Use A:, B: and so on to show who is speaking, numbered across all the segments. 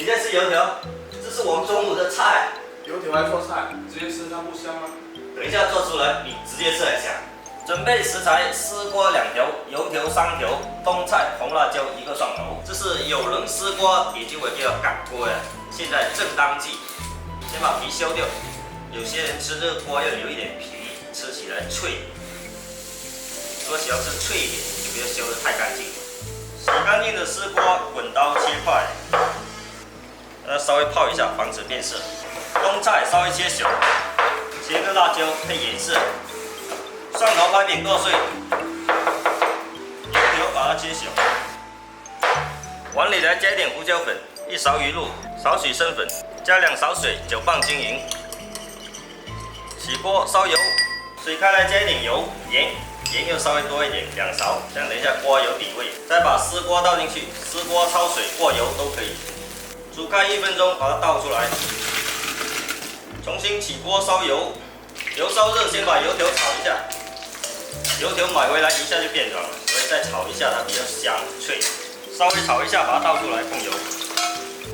A: 你在吃油条？这是我们中午的菜。
B: 油条还做菜，直接吃它不香吗？
A: 等一下做出来，你直接吃来香。准备食材：丝瓜2条，油条3条，冬菜、红辣椒1个蒜头。这是有人丝瓜，也就会叫港锅呀。现在正当季，先把皮削掉。有些人吃这个锅要留一点皮，吃起来脆。如果喜欢吃脆一点，就不要削得太干净。洗干净的丝瓜滚刀切块，稍微泡一下，防止变色。冬菜稍微切小，切个辣椒配颜色。蒜头拍扁剁碎，油条把它切小。碗里来加一点胡椒粉，1勺鱼露，少许生粉，加2勺水，搅拌均匀。起锅烧油，水开来加一点油，盐要稍微多一点，2勺，这样等一下瓜有底味。再把丝瓜倒进去，丝瓜焯水过油都可以。煮开1分钟，把它倒出来。重新起锅烧油，油烧热，先把油条炒一下。油条买回来一下就变软了，所以再炒一下它比较香脆。稍微炒一下，把它倒出来控油。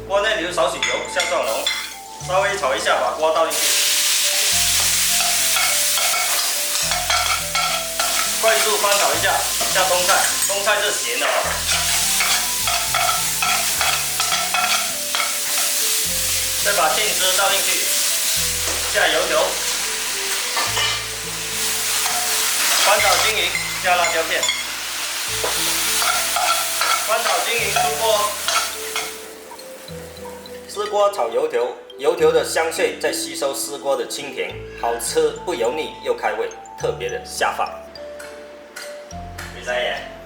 A: 锅内留少许油，下蒜蓉，稍微炒一下，把瓜倒进去。快速翻炒一下，下冬菜，冬菜是咸的哦。再把芡汁倒进去，下油条。翻炒均匀，加辣椒片，翻炒均匀出锅。丝瓜炒油条，油条的香脆再吸收丝瓜的清甜，好吃不油腻又开胃，特别的下饭。第3页。